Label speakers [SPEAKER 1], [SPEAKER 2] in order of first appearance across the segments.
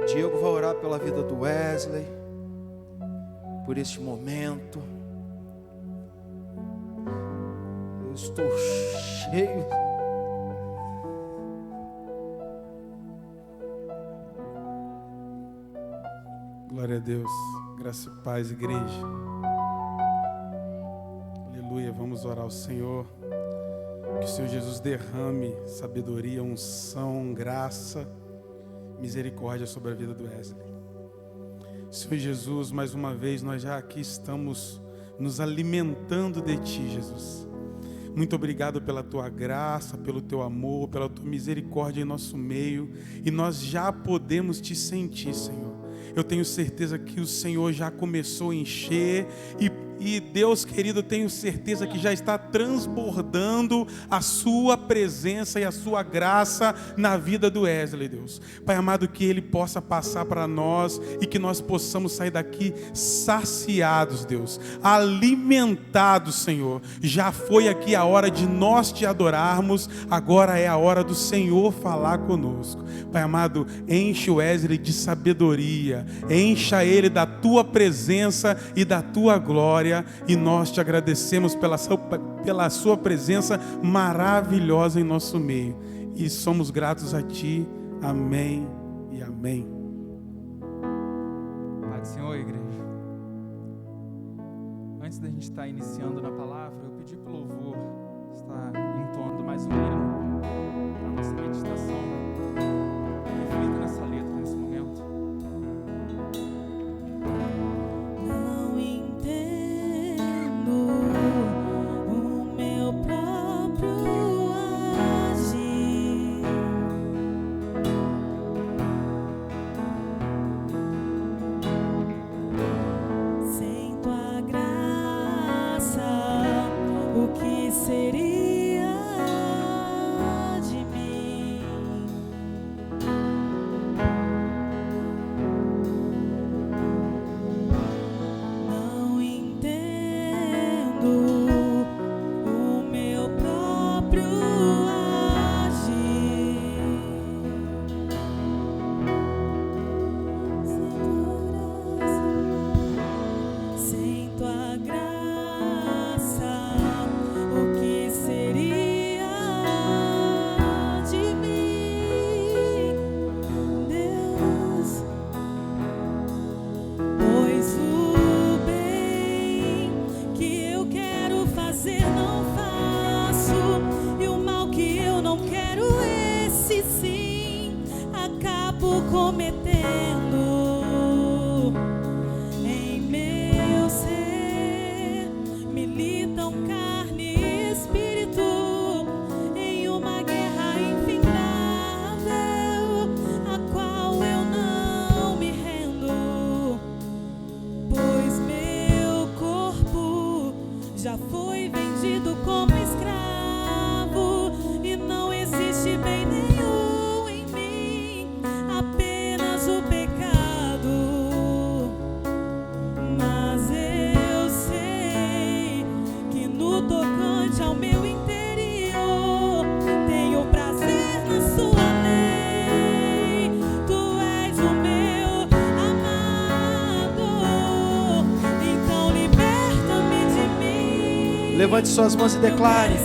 [SPEAKER 1] Diego vai orar pela vida do Wesley, por este momento. Eu estou cheio.
[SPEAKER 2] Glória a Deus. Graça e paz, igreja. Aleluia. Vamos orar ao Senhor. Que o Senhor Jesus derrame sabedoria, unção, graça, misericórdia sobre a vida do Wesley. Senhor Jesus, mais uma vez nós já aqui estamos nos alimentando de Ti, Jesus. Muito obrigado pela Tua graça, pelo Teu amor, pela Tua misericórdia em nosso meio. E nós já podemos Te sentir, Senhor. Eu tenho certeza que o Senhor já começou a encher e Deus querido, eu tenho certeza que já está transbordando a sua presença e a sua graça na vida do Wesley, Deus. Pai amado, que Ele possa passar para nós e que nós possamos sair daqui saciados, Deus, alimentados, Senhor. Já foi aqui a hora de nós Te adorarmos, agora é a hora do Senhor falar conosco. Pai amado, enche o Wesley de sabedoria, encha ele da Tua presença e da Tua glória. E nós Te agradecemos pela Sua presença maravilhosa em nosso meio. E somos gratos a Ti. Amém e amém.
[SPEAKER 3] Pai do Senhor, igreja. Antes da gente estar iniciando na palavra, eu pedi para o louvor estar entoando mais um hino para a nossa meditação. Reflita nessa letra nesse momento.
[SPEAKER 1] Levante suas mãos e declare.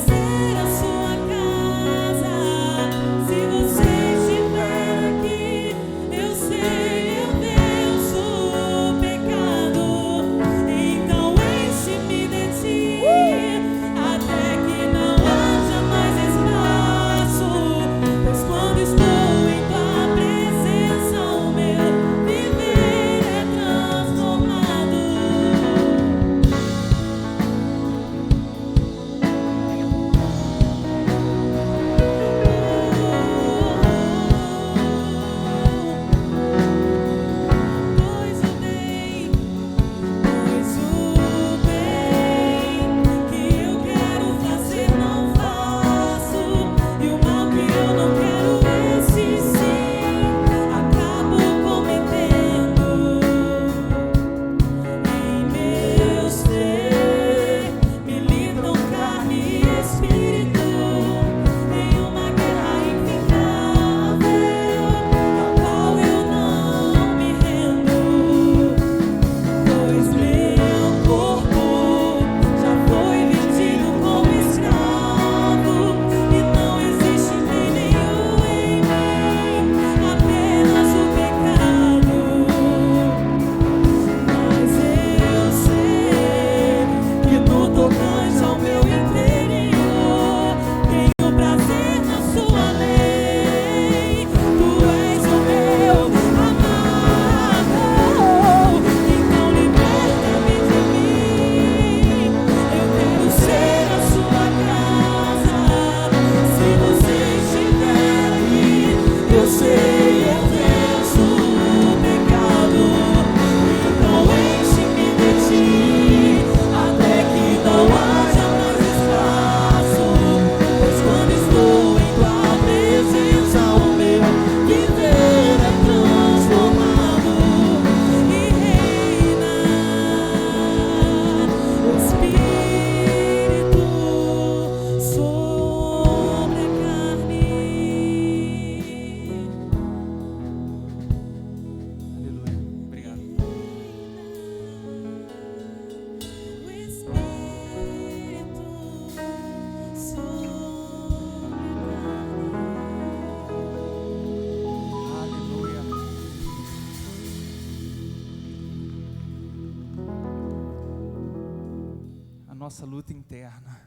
[SPEAKER 3] nossa luta interna.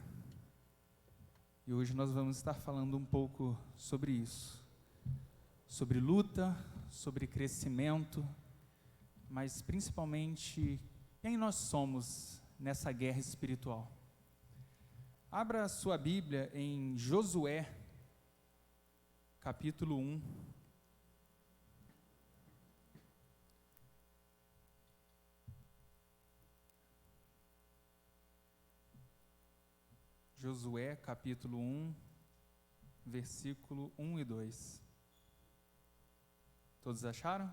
[SPEAKER 3] E hoje nós vamos estar falando um pouco sobre isso. Sobre luta, sobre crescimento, mas principalmente quem nós somos nessa guerra espiritual. Abra a sua Bíblia em Josué, capítulo 1. Josué, capítulo 1, versículo 1 e 2. Todos acharam?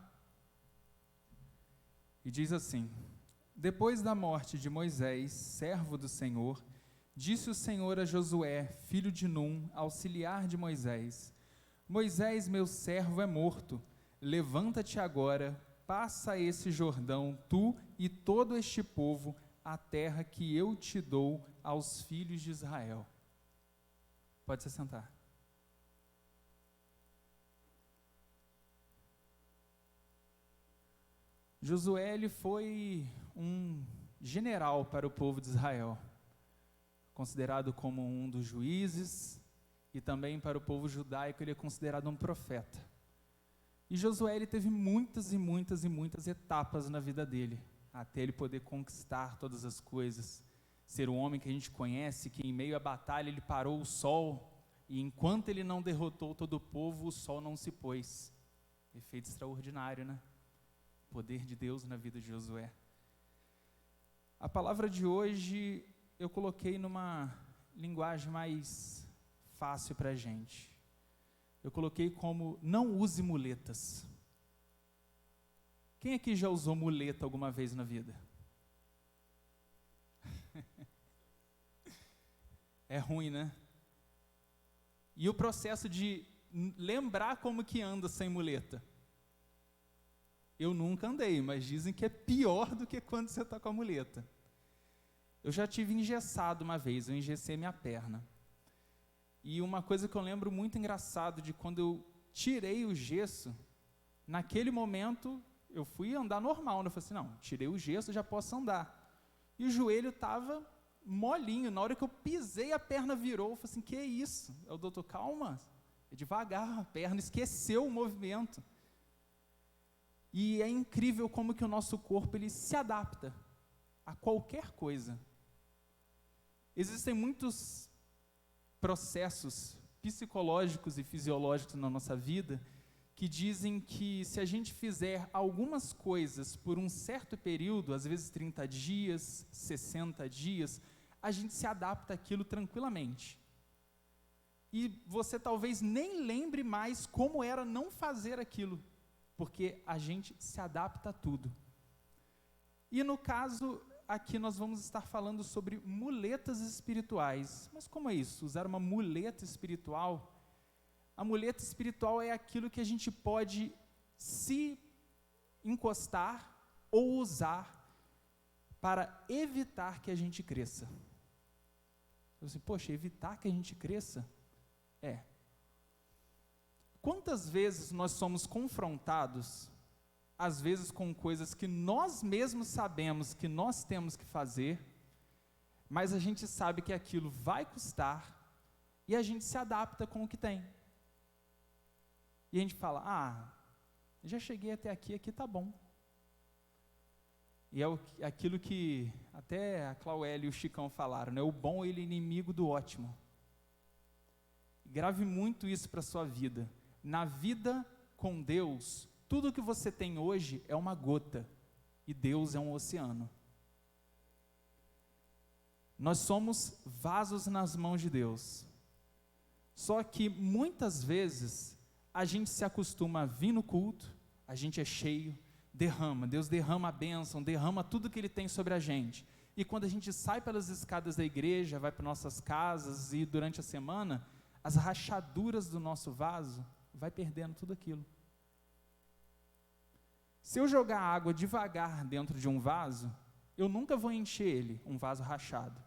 [SPEAKER 3] E diz assim: Depois da morte de Moisés, servo do Senhor, disse o Senhor a Josué, filho de Num, auxiliar de Moisés: Moisés, meu servo, é morto. Levanta-te agora, passa esse Jordão, tu e todo este povo, a terra que eu te dou aos filhos de Israel. Pode se sentar. Josué, ele foi um general para o povo de Israel, considerado como um dos juízes, e também para o povo judaico ele é considerado um profeta. E Josué, ele teve muitas e muitas e muitas etapas na vida dele, até ele poder conquistar todas as coisas, ser o homem que a gente conhece, que em meio à batalha ele parou o sol, e enquanto ele não derrotou todo o povo, o sol não se pôs. Efeito extraordinário, né? Poder de Deus na vida de Josué. A palavra de hoje eu coloquei numa linguagem mais fácil para a gente. Eu coloquei como: não use muletas. Quem aqui já usou muleta alguma vez na vida? É ruim, né? E o processo de lembrar como que anda sem muleta? Eu nunca andei, mas dizem que é pior do que quando você está com a muleta. Eu já tive engessado uma vez, eu engessei minha perna. E uma coisa que eu lembro muito engraçado de quando eu tirei o gesso, naquele momento eu fui andar normal, né? Eu falei assim, não, tirei o gesso, já posso andar. E o joelho estava molinho, na hora que eu pisei a perna virou, eu falei assim, que é isso? O doutor, calma, é devagar, a perna esqueceu o movimento. E é incrível como que o nosso corpo ele se adapta a qualquer coisa. Existem muitos processos psicológicos e fisiológicos na nossa vida que dizem que se a gente fizer algumas coisas por um certo período, às vezes 30 dias, 60 dias, a gente se adapta àquilo tranquilamente. E você talvez nem lembre mais como era não fazer aquilo, porque a gente se adapta a tudo. E no caso, aqui nós vamos estar falando sobre muletas espirituais. Mas como é isso? Usar uma muleta espiritual? A muleta espiritual é aquilo que a gente pode se encostar ou usar para evitar que a gente cresça. Você, poxa, evitar que a gente cresça? É. Quantas vezes nós somos confrontados, às vezes com coisas que nós mesmos sabemos que nós temos que fazer, mas a gente sabe que aquilo vai custar e a gente se adapta com o que tem. E a gente fala, já cheguei até aqui, aqui tá bom. E é aquilo que até a Cláudia e o Chicão falaram, né? O bom ele é inimigo do ótimo. Grave muito isso para a sua vida. Na vida com Deus, tudo que você tem hoje é uma gota, e Deus é um oceano. Nós somos vasos nas mãos de Deus. Só que muitas vezes a gente se acostuma a vir no culto, a gente é cheio, Deus derrama a bênção, derrama tudo que Ele tem sobre a gente. E quando a gente sai pelas escadas da igreja, vai para nossas casas e durante a semana, as rachaduras do nosso vaso vai perdendo tudo aquilo. Se eu jogar água devagar dentro de um vaso, eu nunca vou encher ele, um vaso rachado.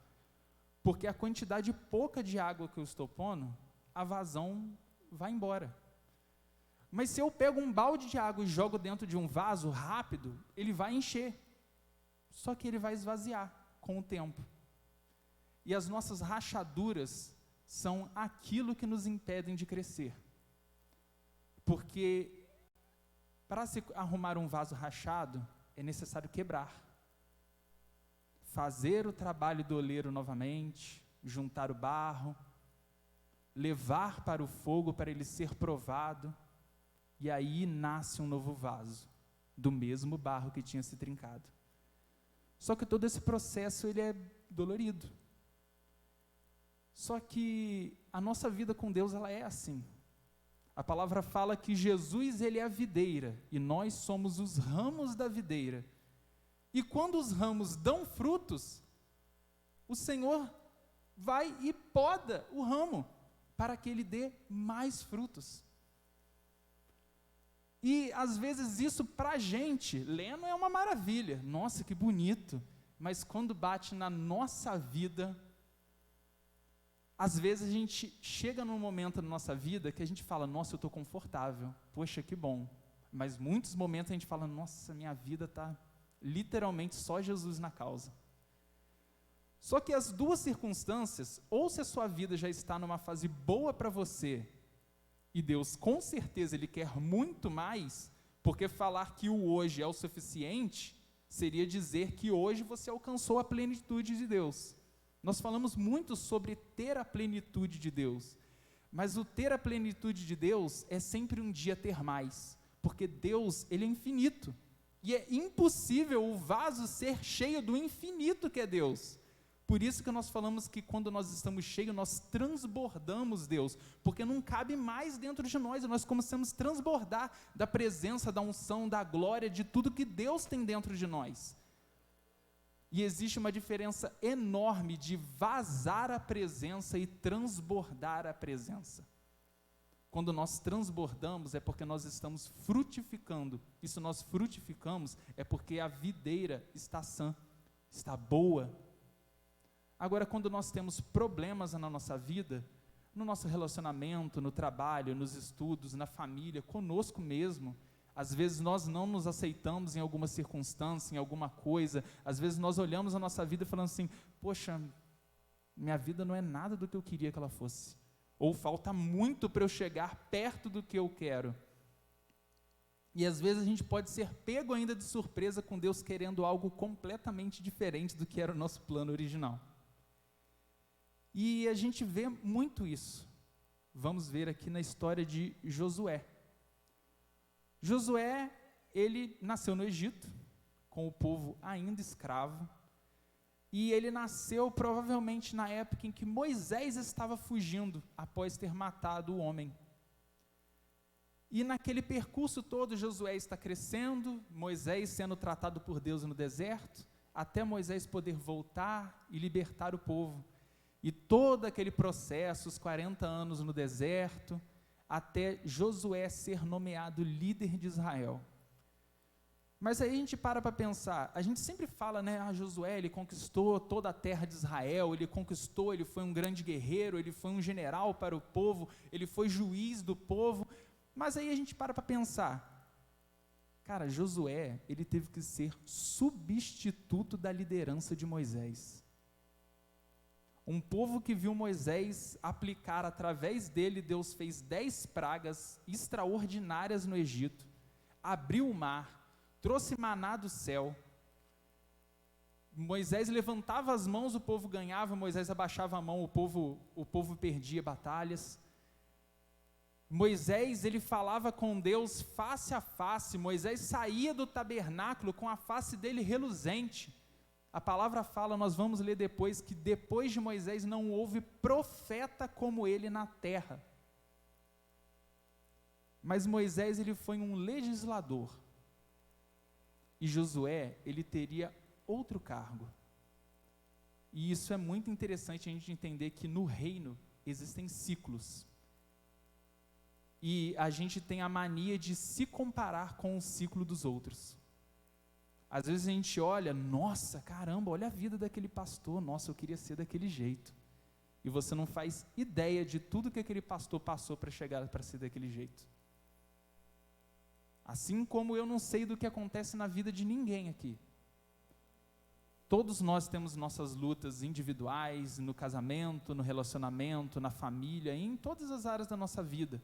[SPEAKER 3] Porque a quantidade pouca de água que eu estou pondo, a vazão vai embora. Mas se eu pego um balde de água e jogo dentro de um vaso rápido, ele vai encher. Só que ele vai esvaziar com o tempo. E as nossas rachaduras são aquilo que nos impedem de crescer. Porque para se arrumar um vaso rachado, é necessário quebrar. Fazer o trabalho do oleiro novamente, juntar o barro, levar para o fogo para ele ser provado, e aí nasce um novo vaso, do mesmo barro que tinha se trincado. Só que todo esse processo ele é dolorido. Só que a nossa vida com Deus ela é assim. A palavra fala que Jesus ele é a videira, e nós somos os ramos da videira. E quando os ramos dão frutos, o Senhor vai e poda o ramo, para que ele dê mais frutos. E às vezes isso para a gente, lendo é uma maravilha, nossa que bonito, mas quando bate na nossa vida, às vezes a gente chega num momento na nossa vida que a gente fala, nossa eu estou confortável, poxa que bom, mas muitos momentos a gente fala, nossa minha vida está literalmente só Jesus na causa. Só que as duas circunstâncias, ou se a sua vida já está numa fase boa para você, e Deus com certeza Ele quer muito mais, porque falar que o hoje é o suficiente, seria dizer que hoje você alcançou a plenitude de Deus. Nós falamos muito sobre ter a plenitude de Deus, mas o ter a plenitude de Deus é sempre um dia ter mais, porque Deus Ele é infinito, e é impossível o vaso ser cheio do infinito que é Deus. Por isso que nós falamos que quando nós estamos cheios, nós transbordamos Deus, porque não cabe mais dentro de nós, e nós começamos a transbordar da presença, da unção, da glória, de tudo que Deus tem dentro de nós. E existe uma diferença enorme de vazar a presença e transbordar a presença. Quando nós transbordamos é porque nós estamos frutificando, e se nós frutificamos é porque a videira está sã, está boa. Agora, quando nós temos problemas na nossa vida, no nosso relacionamento, no trabalho, nos estudos, na família, conosco mesmo, às vezes nós não nos aceitamos em alguma circunstância, em alguma coisa, às vezes nós olhamos a nossa vida falando assim, poxa, minha vida não é nada do que eu queria que ela fosse, ou falta muito para eu chegar perto do que eu quero. E às vezes a gente pode ser pego ainda de surpresa com Deus querendo algo completamente diferente do que era o nosso plano original. E a gente vê muito isso. Vamos ver aqui na história de Josué. Josué, ele nasceu no Egito, com o povo ainda escravo, e ele nasceu provavelmente na época em que Moisés estava fugindo, após ter matado o homem. E naquele percurso todo, Josué está crescendo, Moisés sendo tratado por Deus no deserto, até Moisés poder voltar e libertar o povo. E todo aquele processo, os 40 anos no deserto, até Josué ser nomeado líder de Israel. Mas aí a gente para pensar, a gente sempre fala, né, Josué, ele conquistou toda a terra de Israel, ele conquistou, ele foi um grande guerreiro, ele foi um general para o povo, ele foi juiz do povo, mas aí a gente para pensar, cara, Josué, ele teve que ser substituto da liderança de Moisés. Um povo que viu Moisés aplicar, através dele, Deus fez 10 pragas extraordinárias no Egito, abriu o mar, trouxe maná do céu, Moisés levantava as mãos, o povo ganhava, Moisés abaixava a mão, o povo perdia batalhas. Moisés, ele falava com Deus face a face. Moisés saía do tabernáculo com a face dele reluzente. A palavra fala, nós vamos ler depois, que depois de Moisés não houve profeta como ele na terra. Mas Moisés, ele foi um legislador. E Josué, ele teria outro cargo. E isso é muito interessante a gente entender que no reino existem ciclos. E a gente tem a mania de se comparar com o ciclo dos outros. Às vezes a gente olha, nossa, caramba, olha a vida daquele pastor, nossa, eu queria ser daquele jeito. E você não faz ideia de tudo que aquele pastor passou para chegar para ser daquele jeito. Assim como eu não sei do que acontece na vida de ninguém aqui. Todos nós temos nossas lutas individuais, no casamento, no relacionamento, na família, em todas as áreas da nossa vida.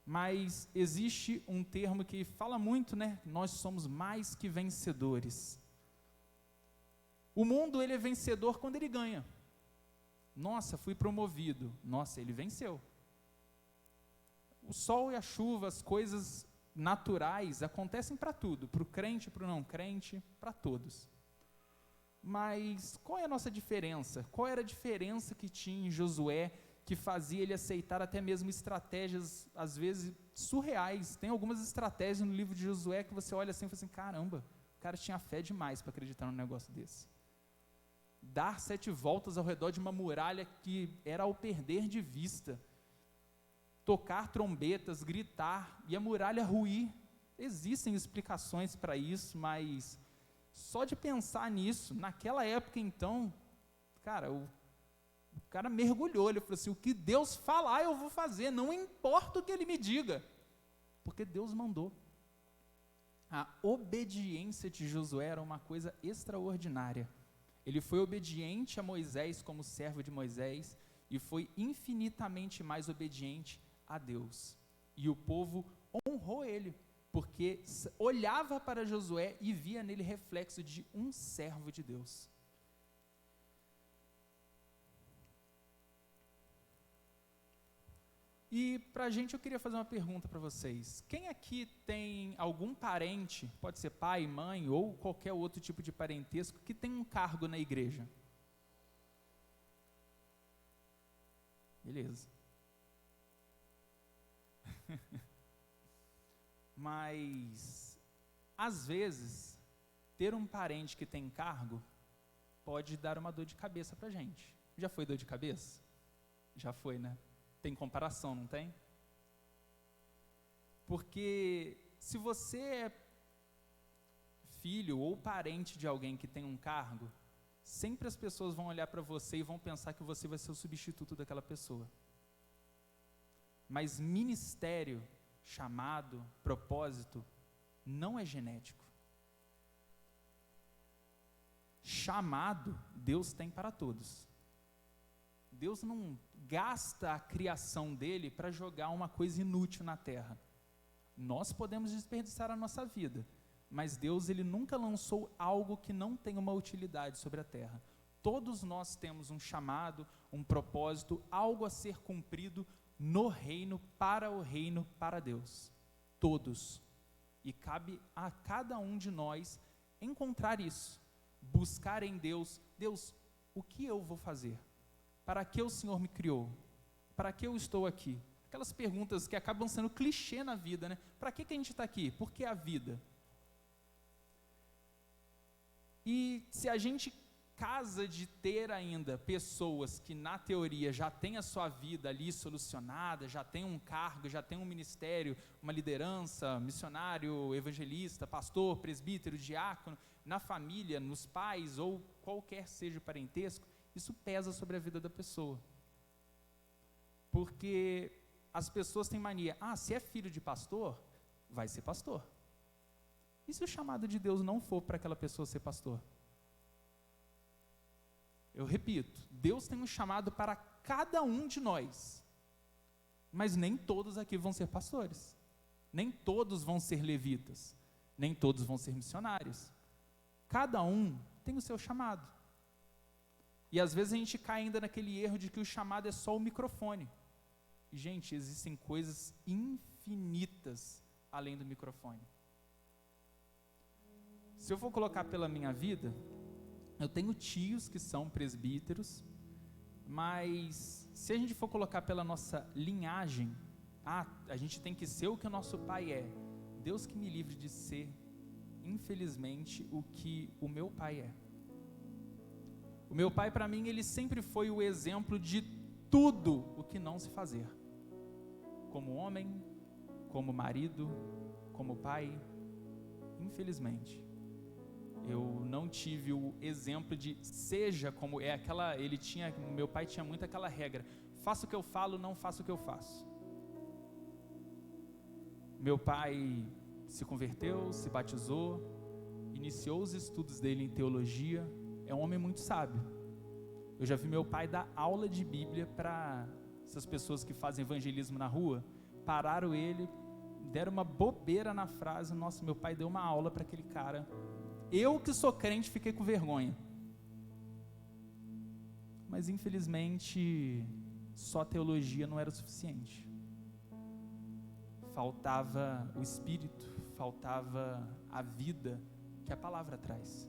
[SPEAKER 3] Mas existe um termo que fala muito, né? Nós somos mais que vencedores. O mundo, ele é vencedor quando ele ganha. Nossa, fui promovido. Nossa, ele venceu. O sol e a chuva, as coisas naturais acontecem para tudo, para o crente, para o não crente, para todos. Mas qual é a nossa diferença? Qual era a diferença que tinha em Josué, que fazia ele aceitar até mesmo estratégias, às vezes, surreais? Tem algumas estratégias no livro de Josué que você olha assim e fala assim, caramba, o cara tinha fé demais para acreditar num negócio desse. Dar 7 voltas ao redor de uma muralha que era ao perder de vista. Tocar trombetas, gritar, e a muralha ruir. Existem explicações para isso, mas só de pensar nisso, naquela época então, cara, o cara mergulhou, ele falou assim, o que Deus falar eu vou fazer, não importa o que ele me diga, porque Deus mandou. A obediência de Josué era uma coisa extraordinária. Ele foi obediente a Moisés como servo de Moisés, e foi infinitamente mais obediente a Deus, e o povo honrou ele, porque olhava para Josué e via nele reflexo de um servo de Deus. E para a gente eu queria fazer uma pergunta para vocês, quem aqui tem algum parente, pode ser pai, mãe ou qualquer outro tipo de parentesco, que tem um cargo na igreja? Beleza. Mas, às vezes, ter um parente que tem cargo pode dar uma dor de cabeça pra gente. Já foi dor de cabeça? Já foi, né? Tem comparação, não tem? Porque se você é filho ou parente de alguém que tem um cargo, sempre as pessoas vão olhar para você e vão pensar que você vai ser o substituto daquela pessoa. Mas ministério, chamado, propósito, não é genético. Chamado, Deus tem para todos. Deus não gasta a criação dele para jogar uma coisa inútil na terra. Nós podemos desperdiçar a nossa vida, mas Deus, ele nunca lançou algo que não tem uma utilidade sobre a terra. Todos nós temos um chamado, um propósito, algo a ser cumprido no reino, para Deus. Todos. E cabe a cada um de nós encontrar isso. Buscar em Deus, Deus, o que eu vou fazer? Para que o Senhor me criou? Para que eu estou aqui? Aquelas perguntas que acabam sendo clichê na vida, né? Para que a gente está aqui? Por que a vida? E se a gente casa de ter ainda pessoas que na teoria já têm a sua vida ali solucionada, já tem um cargo, já tem um ministério, uma liderança, missionário, evangelista, pastor, presbítero, diácono, na família, nos pais ou qualquer seja o parentesco, isso pesa sobre a vida da pessoa. Porque as pessoas têm mania, se é filho de pastor, vai ser pastor. E se o chamado de Deus não for para aquela pessoa ser pastor? Eu repito, Deus tem um chamado para cada um de nós, mas nem todos aqui vão ser pastores, nem todos vão ser levitas, nem todos vão ser missionários. Cada um tem o seu chamado. E às vezes a gente cai ainda naquele erro de que o chamado é só o microfone. gente, existem coisas infinitas além do microfone. Se eu for colocar pela minha vida, eu tenho tios que são presbíteros, mas se a gente for colocar pela nossa linhagem, a gente tem que ser o que o nosso pai é. Deus que me livre de ser, infelizmente, o que o meu pai é. O meu pai, para mim, ele sempre foi o exemplo de tudo o que não se fazer. Como homem, como marido, como pai, infelizmente. Eu não tive o exemplo de seja como é aquela, meu pai tinha muito aquela regra, faça o que eu falo, não faça o que eu faço. Meu pai se converteu, se batizou, iniciou os estudos dele em teologia, é um homem muito sábio. Eu já vi meu pai dar aula de Bíblia para essas pessoas que fazem evangelismo na rua, pararam ele, deram uma bobeira na frase, nossa, meu pai deu uma aula para aquele cara. Eu que sou crente fiquei com vergonha. Mas infelizmente, só teologia não era o suficiente. Faltava o Espírito, faltava a vida que a palavra traz.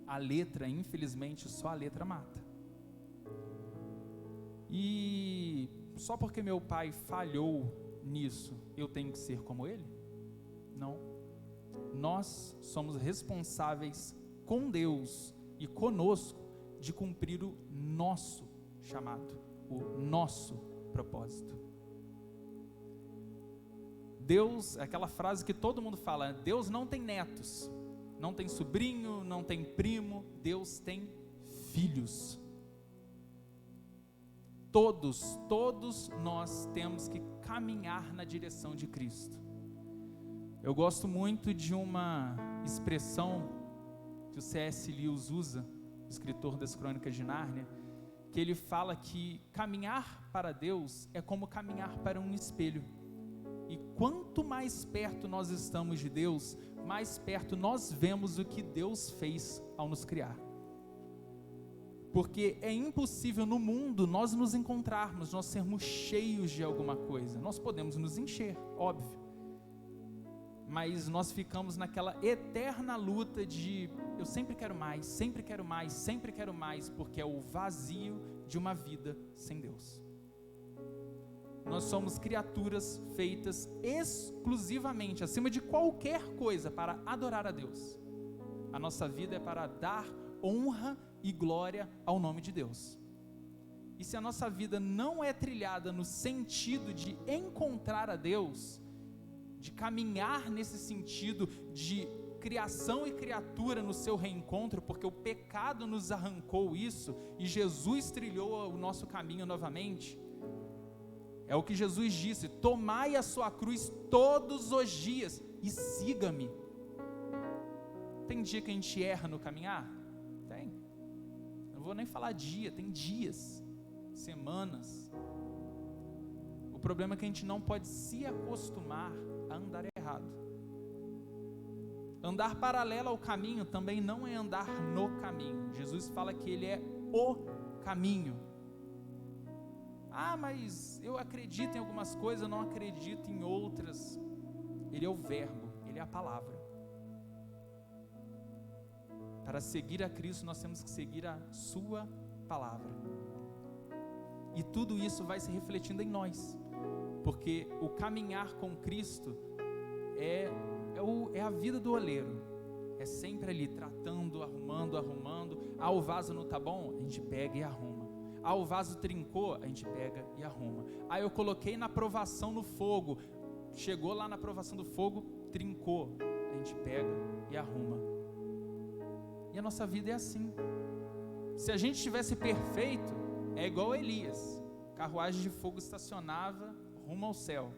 [SPEAKER 3] A letra, infelizmente, só a letra mata. E só porque meu pai falhou nisso, eu tenho que ser como ele? Não. Nós somos responsáveis com Deus e conosco de cumprir o nosso chamado, o nosso propósito. Deus, aquela frase que todo mundo fala, Deus não tem netos, não tem sobrinho, não tem primo, Deus tem filhos. Todos nós temos que caminhar na direção de Cristo. Eu gosto muito de uma expressão que o C.S. Lewis usa, escritor das Crônicas de Nárnia, que ele fala que caminhar para Deus é como caminhar para um espelho. E quanto mais perto nós estamos de Deus, mais perto nós vemos o que Deus fez ao nos criar. Porque é impossível no mundo nós nos encontrarmos, nós sermos cheios de alguma coisa. Nós podemos nos encher, óbvio. Mas nós ficamos naquela eterna luta de eu sempre quero mais, sempre quero mais, sempre quero mais, porque é o vazio de uma vida sem Deus. Nós somos criaturas feitas exclusivamente, acima de qualquer coisa, para adorar a Deus. A nossa vida é para dar honra e glória ao nome de Deus. E se a nossa vida não é trilhada no sentido de encontrar a Deus, de caminhar nesse sentido de criação e criatura no seu reencontro, porque o pecado nos arrancou isso e Jesus trilhou o nosso caminho novamente. É o que Jesus disse: tomai a sua cruz todos os dias e siga-me. Tem dia que a gente erra no caminhar? Tem. Não vou nem falar dia, tem dias, semanas. O problema é que a gente não pode se acostumar a andar errado. Andar paralelo ao caminho também não é andar no caminho. Jesus fala que ele é o caminho. Mas eu acredito em algumas coisas, eu não acredito em outras. Ele é o verbo, ele é a palavra. Para seguir a Cristo, nós temos que seguir a sua palavra. E tudo isso vai se refletindo em nós. Porque o caminhar com Cristo é a vida do oleiro. É sempre ali, tratando, arrumando. O vaso não está bom? A gente pega e arruma. O vaso trincou? A gente pega e arruma. Eu coloquei na provação no fogo. Chegou lá na provação do fogo, trincou. A gente pega e arruma. E a nossa vida é assim. Se a gente tivesse perfeito, é igual Elias. Carruagem de fogo estacionava rumo ao céu.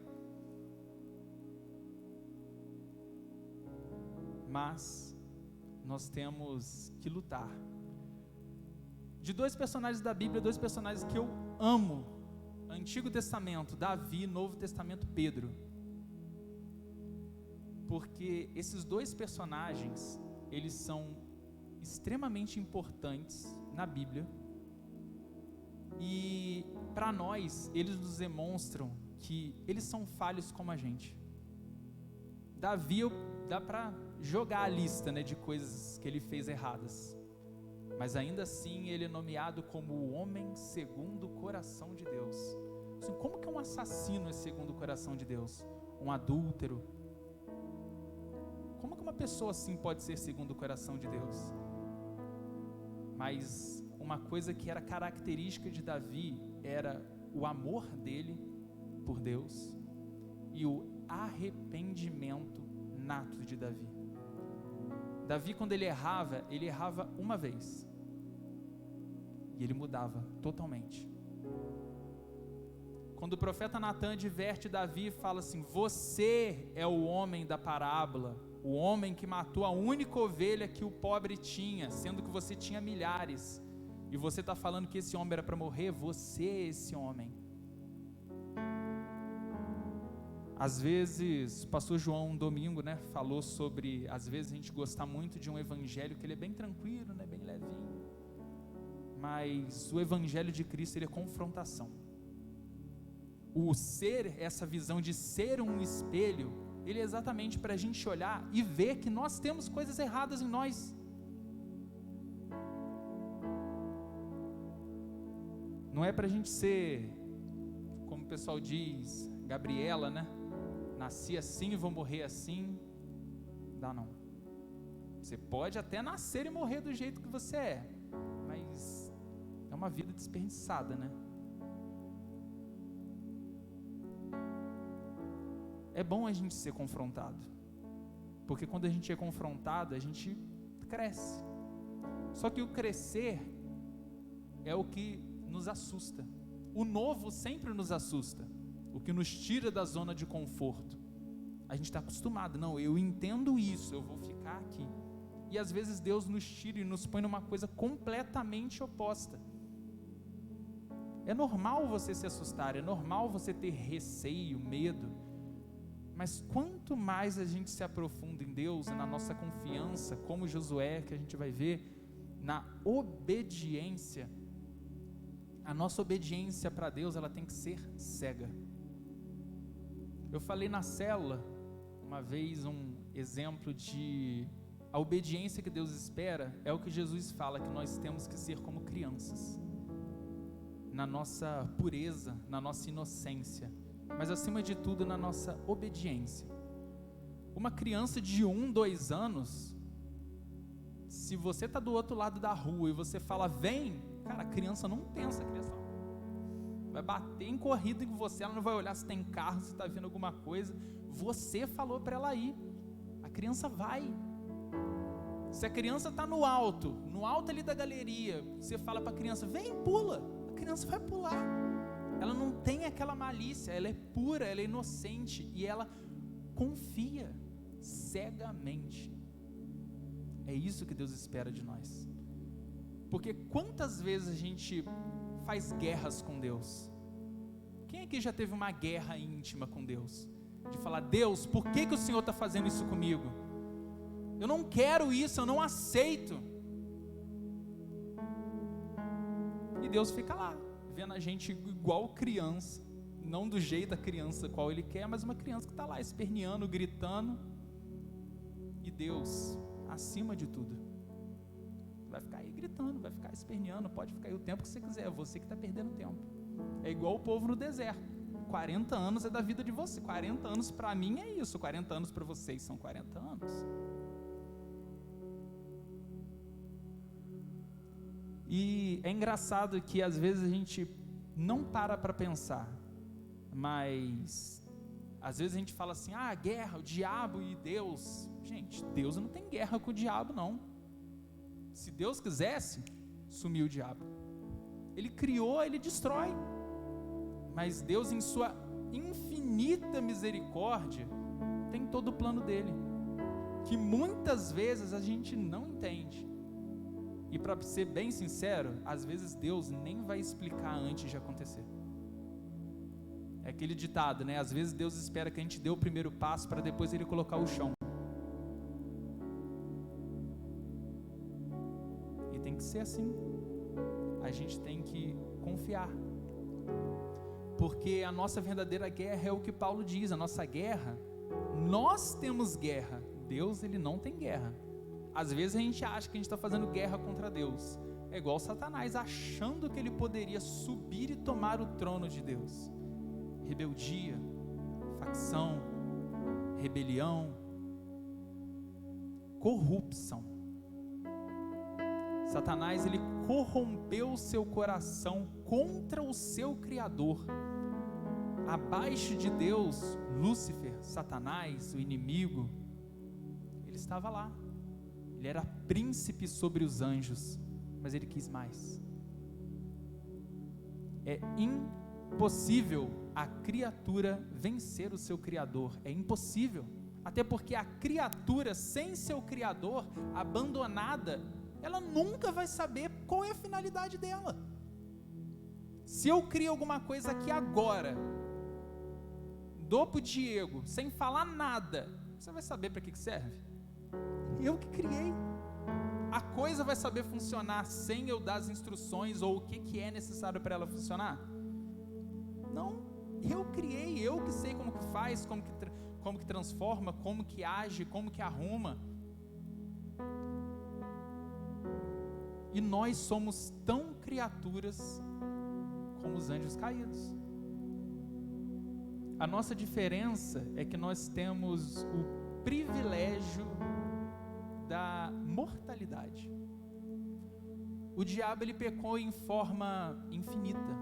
[SPEAKER 3] Mas nós temos que lutar. De dois personagens da Bíblia, dois personagens que eu amo: Antigo Testamento, Davi; Novo Testamento, Pedro. Porque esses dois personagens, eles são extremamente importantes na Bíblia. E para nós, eles nos demonstram que eles são falhos como a gente. Davi, dá para jogar a lista, né, de coisas que ele fez erradas, mas ainda assim ele é nomeado como o homem segundo o coração de Deus. Assim, como que um assassino é segundo o coração de Deus? Um adúltero? Como que uma pessoa assim pode ser segundo o coração de Deus? Mas uma coisa que era característica de Davi era o amor dele por Deus e o arrependimento nato de Davi. Davi, quando ele errava uma vez e ele mudava totalmente. Quando o profeta Natan adverte Davi e fala assim: você é o homem da parábola, o homem que matou a única ovelha que o pobre tinha, sendo que você tinha milhares, e você está falando que esse homem era para morrer, você é esse homem. Às vezes, o pastor João, um domingo, né, falou sobre, às vezes a gente gostar muito de um evangelho que ele é bem tranquilo, né, bem levinho, mas o evangelho de Cristo, ele é confrontação. O ser, essa visão de ser um espelho, ele é exatamente para a gente olhar e ver que nós temos coisas erradas em nós. Não é para a gente ser, como o pessoal diz, Gabriela, né? Nasci assim e vou morrer assim. Dá não. Você pode até nascer e morrer do jeito que você é, mas é uma vida desperdiçada, né? É bom a gente ser confrontado, porque quando a gente é confrontado, a gente cresce. Só que o crescer é o que nos assusta. O novo sempre nos assusta, o que nos tira da zona de conforto. A gente está acostumado, não, eu entendo isso, eu vou ficar aqui. E às vezes Deus nos tira e nos põe numa coisa completamente oposta. É normal você se assustar, é normal você ter receio, medo, mas quanto mais a gente se aprofunda em Deus e na nossa confiança, como Josué, que a gente vai ver, na obediência, a nossa obediência para Deus, ela tem que ser cega. Eu falei na célula, uma vez, um exemplo de a obediência que Deus espera, é o que Jesus fala, que nós temos que ser como crianças, na nossa pureza, na nossa inocência, mas acima de tudo na nossa obediência. Uma criança de 1, 2 anos, se você está do outro lado da rua e você fala vem, cara, a criança não pensa, a criança vai bater em corrida com você, ela não vai olhar se tem carro, se está vindo alguma coisa, você falou para ela ir, a criança vai. Se a criança está no alto ali da galeria, você fala para a criança, vem, pula, a criança vai pular. Ela não tem aquela malícia, ela é pura, ela é inocente e ela confia cegamente. É isso que Deus espera de nós. Porque quantas vezes a gente faz guerras com Deus? Quem aqui já teve uma guerra íntima com Deus? De falar, Deus, por que o Senhor está fazendo isso comigo? Eu não quero isso, eu não aceito. E Deus fica lá, vendo a gente igual criança, não do jeito da criança qual Ele quer, mas uma criança que está lá esperneando, gritando, e Deus, acima de tudo, vai ficar aí gritando, vai ficar esperneando, pode ficar aí o tempo que você quiser, é você que está perdendo tempo. É igual o povo no deserto, 40 anos é da vida de você, 40 anos para mim é isso, 40 anos para vocês são 40 anos. E é engraçado que às vezes a gente não para pensar, mas às vezes a gente fala assim, guerra, o diabo e Deus. Gente, Deus não tem guerra com o diabo não. Se Deus quisesse, sumiu o diabo. Ele criou, ele destrói. Mas Deus, em sua infinita misericórdia, tem todo o plano dele, que muitas vezes a gente não entende. E para ser bem sincero, às vezes Deus nem vai explicar antes de acontecer. É aquele ditado, né? Às vezes Deus espera que a gente dê o primeiro passo para depois Ele colocar o chão. E tem que ser assim. A gente tem que confiar. Porque a nossa verdadeira guerra é o que Paulo diz, a nossa guerra, nós temos guerra, Deus ele não tem guerra. Às vezes a gente acha que a gente está fazendo guerra contra Deus, é igual Satanás achando que ele poderia subir e tomar o trono de Deus. Rebeldia, facção, rebelião, corrupção. Satanás ele corrompeu o seu coração contra o seu Criador. Abaixo de Deus, Lúcifer, Satanás, o inimigo, ele estava lá. Ele era príncipe sobre os anjos, mas ele quis mais. É impossível a criatura vencer o seu Criador. É impossível. Até porque a criatura sem seu Criador, abandonada, ela nunca vai saber qual é a finalidade dela. Se eu crio alguma coisa aqui agora, dou pro Diego, sem falar nada, você vai saber para que serve? Eu que criei. A coisa vai saber funcionar sem eu dar as instruções ou o que é necessário para ela funcionar? Não, eu criei, eu que sei como que faz, como que transforma, como que age, como que arruma. E nós somos tão criaturas como os anjos caídos. A nossa diferença é que nós temos o privilégio da mortalidade. O diabo ele pecou em forma infinita.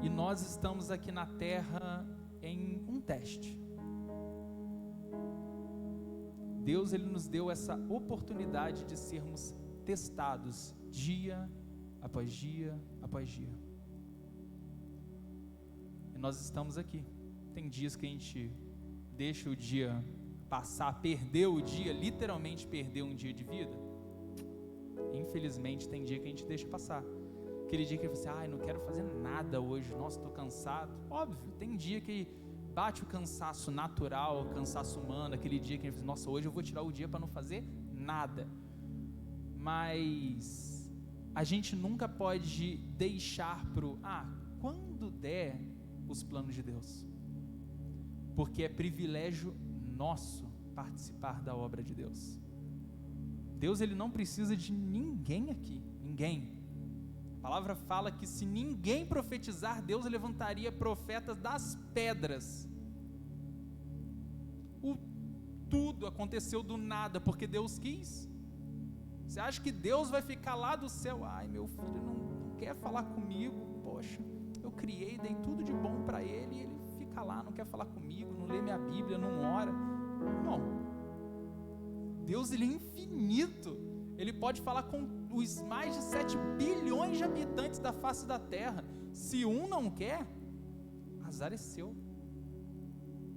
[SPEAKER 3] E nós estamos aqui na terra em um teste. Deus ele nos deu essa oportunidade de sermos testados dia após dia após dia. E nós estamos aqui. Tem dias que a gente deixa o dia passar, perder o dia, literalmente perder um dia de vida. Infelizmente tem dia que a gente deixa passar. Aquele dia que você, não quero fazer nada hoje, nossa, estou cansado. Óbvio, tem dia que bate o cansaço natural, o cansaço humano, aquele dia que a gente diz, nossa, hoje eu vou tirar o dia para não fazer nada. Mas a gente nunca pode deixar quando der os planos de Deus. Porque é privilégio nosso participar da obra de Deus. Deus ele não precisa de ninguém aqui, ninguém. A palavra fala que se ninguém profetizar, Deus levantaria profetas das pedras. Tudo aconteceu do nada, porque Deus quis. Você acha que Deus vai ficar lá do céu? Meu filho não quer falar comigo, poxa, eu criei, dei tudo de bom para ele, e ele fica lá, não quer falar comigo, não lê minha Bíblia, não ora. Não. Deus ele é infinito. Ele pode falar com os mais de 7 bilhões de habitantes da face da terra. Se um não quer, azar é seu.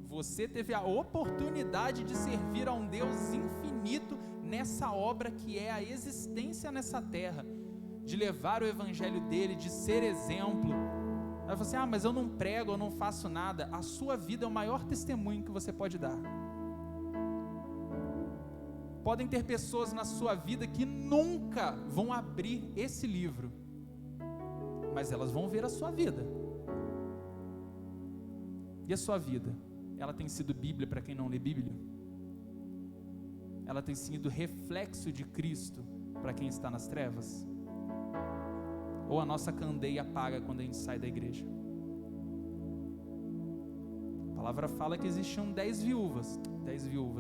[SPEAKER 3] Você teve a oportunidade de servir a um Deus infinito nessa obra que é a existência nessa terra, de levar o evangelho dele, de ser exemplo. Aí você, mas eu não prego, eu não faço nada. A sua vida é o maior testemunho que você pode dar. Podem ter pessoas na sua vida que nunca vão abrir esse livro, mas elas vão ver a sua vida. E a sua vida? Ela tem sido Bíblia para quem não lê Bíblia? Ela tem sido reflexo de Cristo para quem está nas trevas? Ou a nossa candeia apaga quando a gente sai da igreja? A palavra fala que existiam 10 viúvas,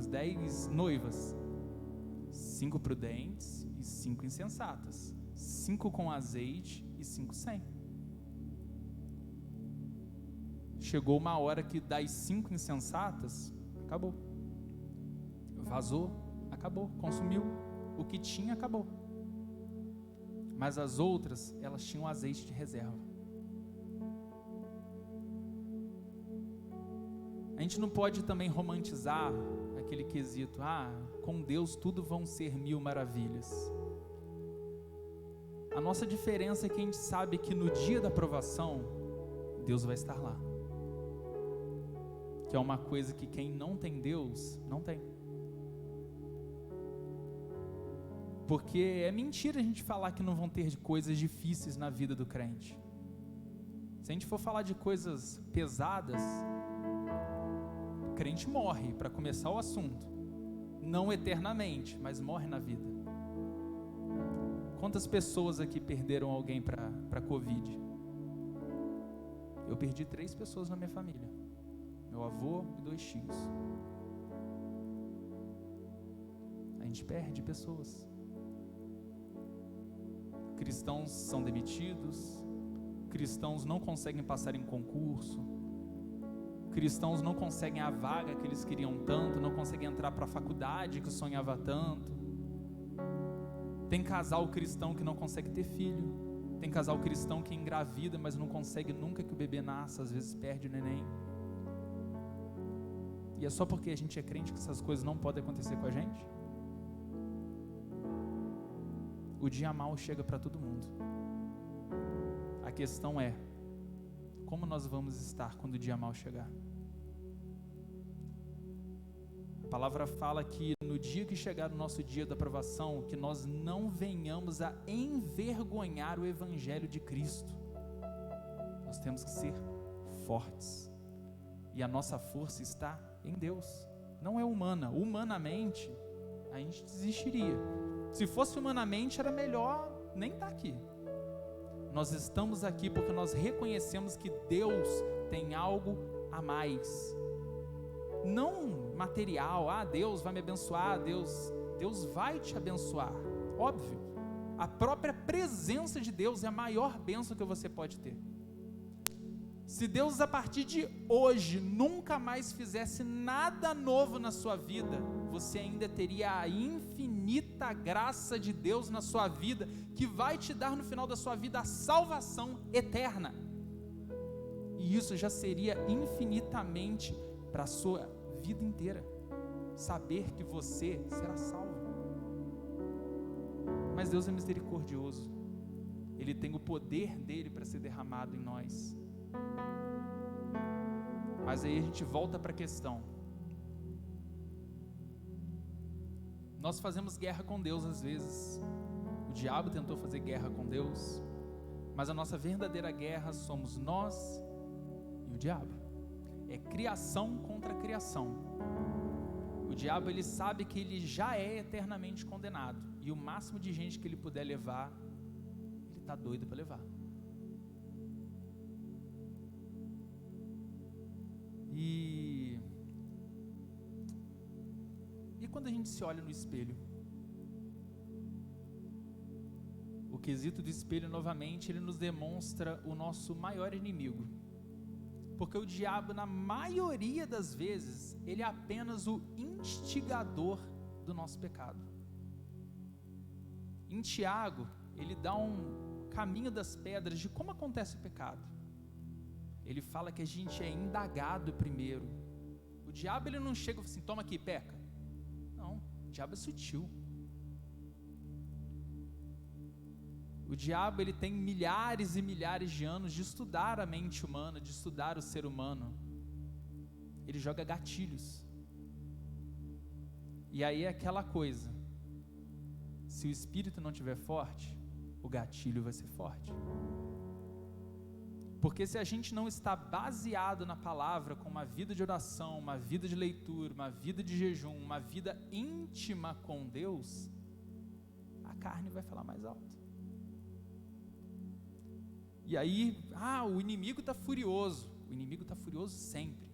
[SPEAKER 3] 10 noivas, 5 prudentes e 5 insensatas, 5 com azeite e 5 sem. Chegou uma hora que das 5 insensatas, acabou, vazou, acabou, consumiu, o que tinha acabou, mas as outras, elas tinham azeite de reserva. A gente não pode também romantizar aquele quesito, com Deus tudo vão ser 1000 maravilhas. A nossa diferença é que a gente sabe que no dia da provação, Deus vai estar lá. Que é uma coisa que quem não tem Deus, não tem. Porque é mentira a gente falar que não vão ter coisas difíceis na vida do crente. Se a gente for falar de coisas pesadas, o crente morre, para começar o assunto. Não eternamente, mas morre na vida. Quantas pessoas aqui perderam alguém para Covid? Eu perdi 3 pessoas na minha família. Meu avô e 2 tios. A gente perde pessoas. Cristãos são demitidos. Cristãos não conseguem passar em concurso. Cristãos não conseguem a vaga que eles queriam tanto, não conseguem entrar para a faculdade que sonhava tanto. Tem casal cristão que não consegue ter filho. Tem casal cristão que engravida, mas não consegue nunca que o bebê nasça, às vezes perde o neném. E é só porque a gente é crente que essas coisas não podem acontecer com a gente? O dia mau chega para todo mundo. A questão é, como nós vamos estar quando o dia mau chegar? A palavra fala que no dia que chegar o nosso dia da provação, que nós não venhamos a envergonhar o Evangelho de Cristo. Nós temos que ser fortes. E a nossa força está em Deus. Não é humana. Humanamente, a gente desistiria. Se fosse humanamente, era melhor nem estar aqui. Nós estamos aqui porque nós reconhecemos que Deus tem algo a mais. Não material, Deus vai me abençoar, Deus vai te abençoar, óbvio. A própria presença de Deus é a maior bênção que você pode ter. Se Deus a partir de hoje nunca mais fizesse nada novo na sua vida, você ainda teria a infinita graça de Deus na sua vida, que vai te dar no final da sua vida a salvação eterna. E isso já seria infinitamente para a sua vida inteira, saber que você será salvo. Mas Deus é misericordioso, Ele tem o poder dele para ser derramado em nós. Mas aí a gente volta para a questão. Nós fazemos guerra com Deus às vezes. O diabo tentou fazer guerra com Deus, mas a nossa verdadeira guerra somos nós e o diabo. É criação contra criação. O diabo, ele sabe que ele já é eternamente condenado, e o máximo de gente que ele puder levar, ele está doido para levar. E quando a gente se olha no espelho, o quesito do espelho novamente, ele nos demonstra o nosso maior inimigo. Porque o diabo, na maioria das vezes, ele é apenas o instigador do nosso pecado. Em Tiago, ele dá um caminho das pedras de como acontece o pecado. Ele fala que a gente é indagado primeiro. O diabo, ele não chega e fala assim, toma aqui, peca. Não, o diabo é sutil. O diabo, ele tem milhares e milhares de anos de estudar a mente humana, de estudar o ser humano. Ele joga gatilhos. E aí é aquela coisa, se o espírito não estiver forte, o gatilho vai ser forte. Porque se a gente não está baseado na palavra, com uma vida de oração, uma vida de leitura, uma vida de jejum, uma vida íntima com Deus, a carne vai falar mais alto. E aí, o inimigo está furioso. O inimigo está furioso sempre.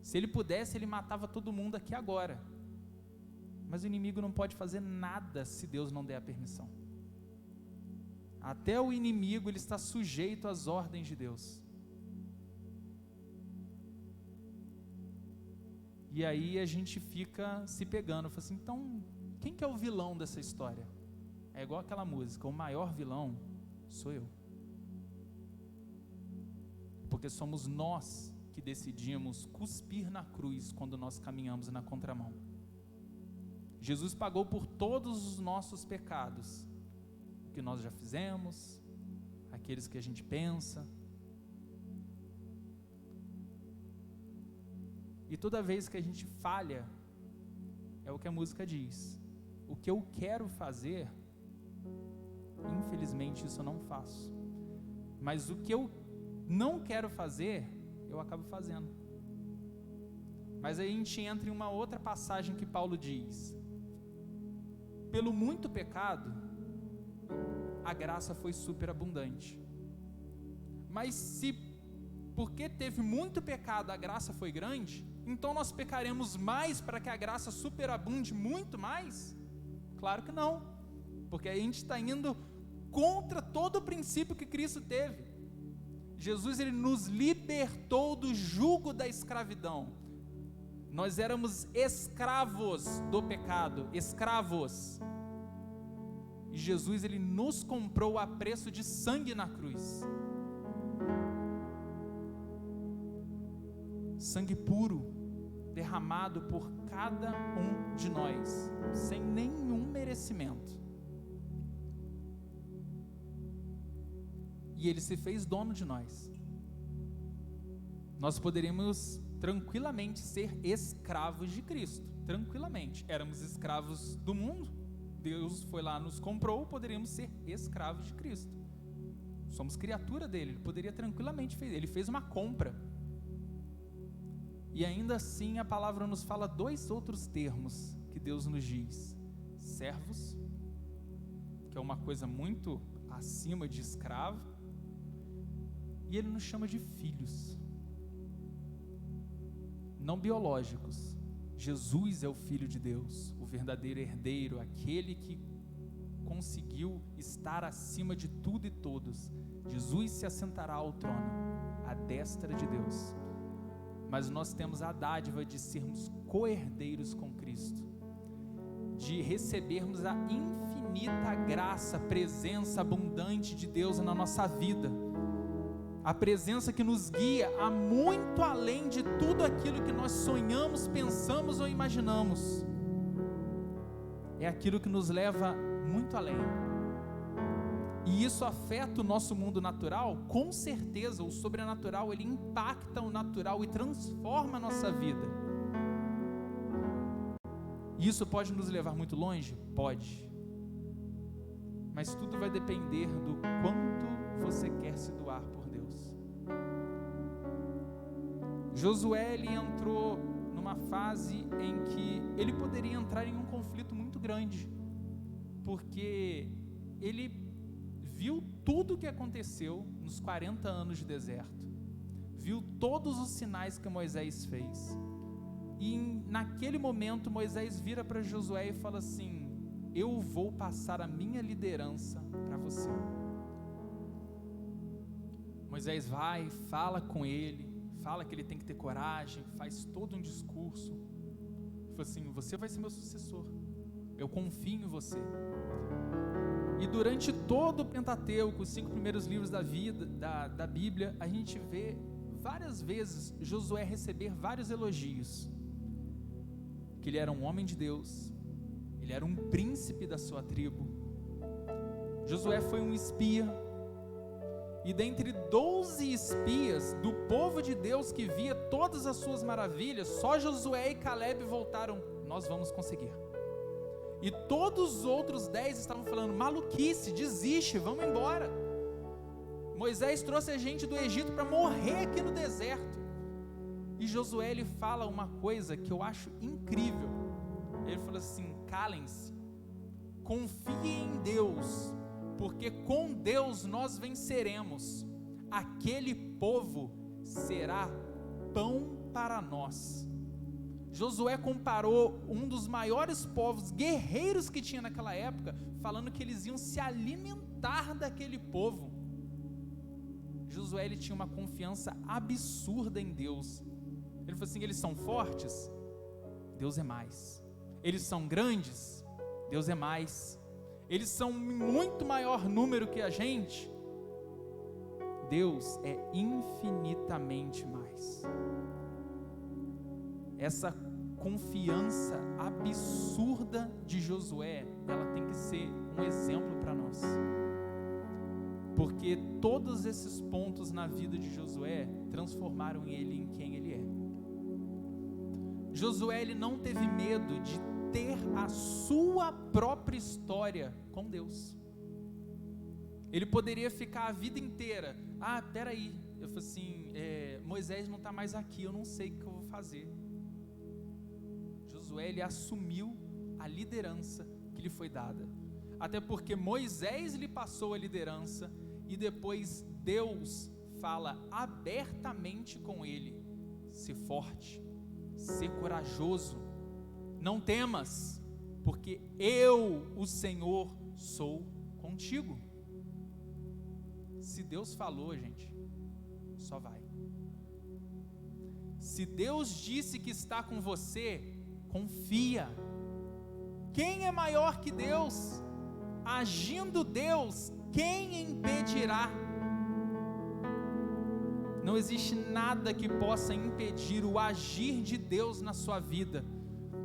[SPEAKER 3] Se ele pudesse, ele matava todo mundo aqui agora. Mas o inimigo não pode fazer nada se Deus não der a permissão. Até o inimigo, ele está sujeito às ordens de Deus. E aí a gente fica se pegando, fala assim, então, quem que é o vilão dessa história? É igual aquela música, o maior vilão sou eu. Porque somos nós que decidimos cuspir na cruz quando nós caminhamos na contramão. Jesus pagou por todos os nossos pecados, o que nós já fizemos, aqueles que a gente pensa. E toda vez que a gente falha, é o que a música diz, o que eu quero fazer, infelizmente isso eu não faço. Mas o que eu não quero fazer, eu acabo fazendo. Mas aí a gente entra em uma outra passagem que Paulo diz: pelo muito pecado, a graça foi superabundante. Mas se porque teve muito pecado, a graça foi grande, então nós pecaremos mais para que a graça superabunde muito mais? Claro que não, porque a gente está indo contra todo o princípio que Cristo teve. Jesus, ele nos libertou do jugo da escravidão. Nós éramos escravos do pecado, escravos. E Jesus, ele nos comprou a preço de sangue na cruz. Sangue puro, derramado por cada um de nós, sem nenhum merecimento. E ele se fez dono de nós. Nós poderíamos tranquilamente ser escravos de Cristo, tranquilamente. Éramos escravos do mundo, Deus foi lá, nos comprou, poderíamos ser escravos de Cristo. Somos criatura dele, ele poderia tranquilamente fazer, ele fez uma compra. E ainda assim a palavra nos fala dois outros termos que Deus nos diz: servos, que é uma coisa muito acima de escravo, e ele nos chama de filhos, não biológicos. Jesus é o Filho de Deus, o verdadeiro herdeiro, aquele que conseguiu estar acima de tudo e todos. Jesus se assentará ao trono, à destra de Deus. Mas nós temos a dádiva de sermos co-herdeiros com Cristo, de recebermos a infinita graça, presença abundante de Deus na nossa vida, a presença que nos guia a muito além de tudo aquilo que nós sonhamos, pensamos ou imaginamos. É aquilo que nos leva muito além. E isso afeta o nosso mundo natural? Com certeza, o sobrenatural, ele impacta o natural e transforma a nossa vida. Isso pode nos levar muito longe? Pode. Mas tudo vai depender do quanto você quer se doar por Deus. Josué, ele entrou numa fase em que ele poderia entrar em um conflito muito grande, porque ele viu tudo o que aconteceu nos 40 anos de deserto, viu todos os sinais que Moisés fez, e naquele momento Moisés vira para Josué e fala assim: eu vou passar a minha liderança para você. Moisés vai, fala com ele, fala que ele tem que ter coragem, faz todo um discurso, fala assim: você vai ser meu sucessor, eu confio em você. E durante todo o Pentateuco, os 5 primeiros livros da Bíblia, a gente vê várias vezes Josué receber vários elogios, que ele era um homem de Deus, ele era um príncipe da sua tribo. Josué foi um espia, e dentre 12 espias do povo de Deus que via todas as suas maravilhas, só Josué e Caleb voltaram: nós vamos conseguir. E todos os outros 10 estavam falando: maluquice, desiste, vamos embora. Moisés trouxe a gente do Egito para morrer aqui no deserto. E Josué, ele fala uma coisa que eu acho incrível. Ele fala assim: calem-se, confiem em Deus, porque com Deus nós venceremos. Aquele povo será pão para nós. Josué comparou um dos maiores povos guerreiros que tinha naquela época, falando que eles iam se alimentar daquele povo. Josué, ele tinha uma confiança absurda em Deus. Ele falou assim: eles são fortes? Deus é mais. Eles são grandes? Deus é mais. Eles são muito maior número que a gente? Deus é infinitamente mais. Essa confiança absurda de Josué, ela tem que ser um exemplo para nós, porque todos esses pontos na vida de Josué transformaram ele em quem ele é. Josué, ele não teve medo de ter a sua própria história com Deus. Ele poderia ficar a vida inteira, peraí, eu falei assim, Moisés não está mais aqui, eu não sei o que eu vou fazer. Josué, ele assumiu a liderança que lhe foi dada, até porque Moisés lhe passou a liderança, e depois Deus fala abertamente com ele: ser forte, ser corajoso, não temas, porque eu, o Senhor, sou contigo. Se Deus falou, gente, só vai. Se Deus disse que está com você, confia. Quem é maior que Deus? Agindo Deus, quem impedirá? Não existe nada que possa impedir o agir de Deus na sua vida.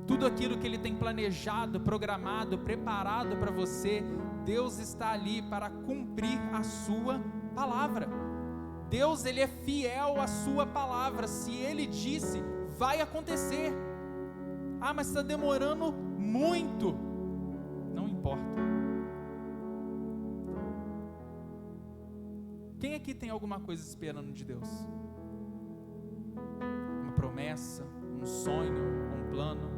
[SPEAKER 3] Tudo aquilo que Ele tem planejado, programado, preparado para você, Deus está ali para cumprir a sua palavra. Deus, Ele é fiel à sua palavra. Se Ele disse, vai acontecer. Mas está demorando muito. Não importa. Quem aqui tem alguma coisa esperando de Deus? Uma promessa, um sonho, um plano?